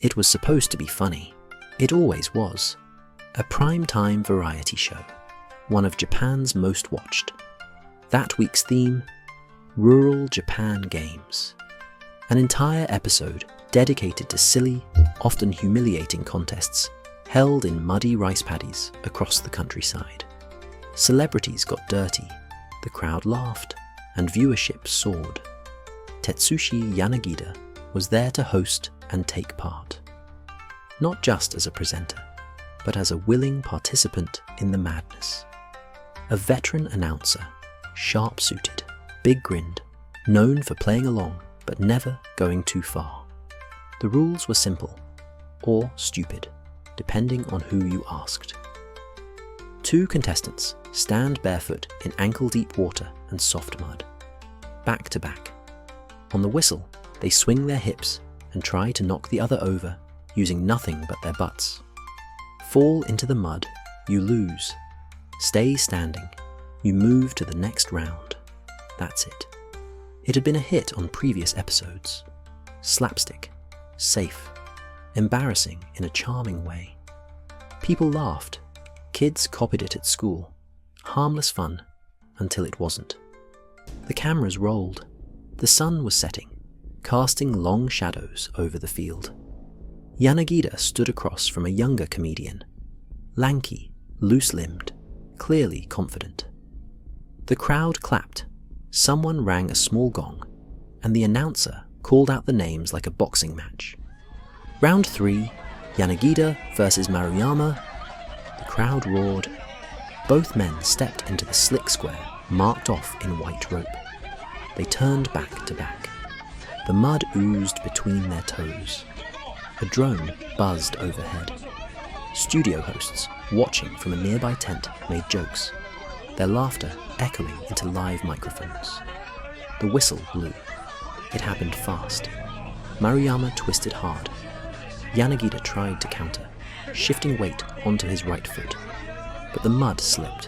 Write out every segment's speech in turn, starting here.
It was supposed to be funny. It always was. A prime-time variety show, one of Japan's most watched. That week's theme, Rural Japan Games. An entire episode dedicated to silly, often humiliating contests held in muddy rice paddies across the countryside. Celebrities got dirty, the crowd laughed, and viewership soared. Tetsushi Yanagida was there to host and take part. Not just as a presenter, but as a willing participant in the madness. A veteran announcer, sharp-suited, big-grinned, known for playing along but never going too far. The rules were simple, or stupid, depending on who you asked. 2 contestants stand barefoot in ankle-deep water and soft mud, back to back. On the whistle, they swing their hips and try to knock the other over using nothing but their butts. Fall into the mud, you lose. Stay standing, you move to the next round. That's it. It had been a hit on previous episodes. Slapstick, safe, embarrassing in a charming way. People laughed. Kids copied it at school. Harmless fun, until it wasn't. The cameras rolled. The sun was setting, casting long shadows over the field. Yanagida stood across from a younger comedian, lanky, loose-limbed, clearly confident. The crowd clapped, someone rang a small gong, and the announcer called out the names like a boxing match. Round 3, Yanagida versus Maruyama. The crowd roared. Both men stepped into the slick square marked off in white rope. They turned back to back. The mud oozed between their toes. A drone buzzed overhead. Studio hosts, watching from a nearby tent, made jokes, their laughter echoing into live microphones. The whistle blew. It happened fast. Maruyama twisted hard. Yanagida tried to counter, shifting weight onto his right foot. But the mud slipped,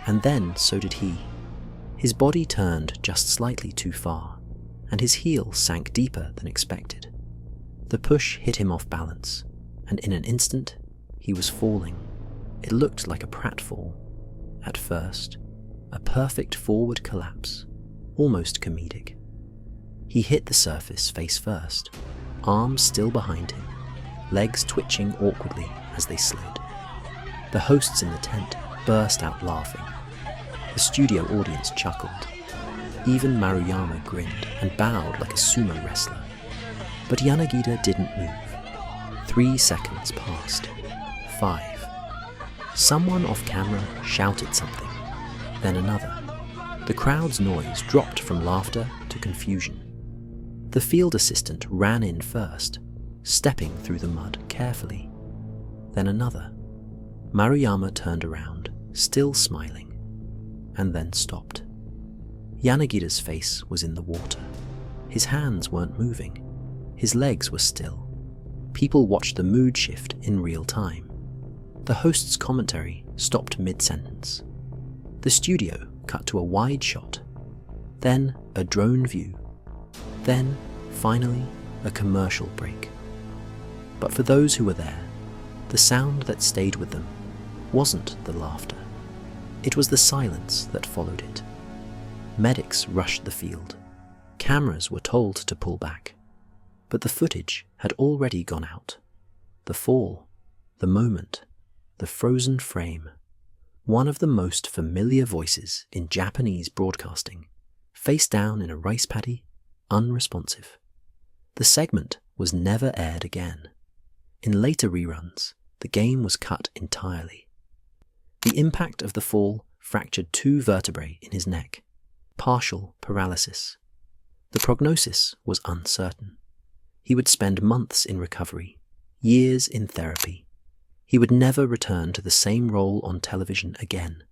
and then so did he. His body turned just slightly too far, and his heel sank deeper than expected. The push hit him off balance, and in an instant, he was falling. It looked like a pratfall. At first, a perfect forward collapse, almost comedic. He hit the surface face first, arms still behind him, legs twitching awkwardly as they slid. The hosts in the tent burst out laughing. The studio audience chuckled. Even Maruyama grinned and bowed like a sumo wrestler. But Yanagida didn't move. 3 seconds passed. 5. Someone off camera shouted something, then another. The crowd's noise dropped from laughter to confusion. The field assistant ran in first, stepping through the mud carefully. Then another. Maruyama turned around, still smiling, and then stopped. Yanagida's face was in the water. His hands weren't moving. His legs were still. People watched the mood shift in real time. The host's commentary stopped mid-sentence. The studio cut to a wide shot, then a drone view, then, finally, a commercial break. But for those who were there, the sound that stayed with them wasn't the laughter. It was the silence that followed it. Medics rushed the field. Cameras were told to pull back. But the footage had already gone out. The fall, the moment, the frozen frame. One of the most familiar voices in Japanese broadcasting, face down in a rice paddy, unresponsive. The segment was never aired again. In later reruns, the game was cut entirely. The impact of the fall fractured 2 vertebrae in his neck, partial paralysis. The prognosis was uncertain. He would spend months in recovery, years in therapy. He would never return to the same role on television again.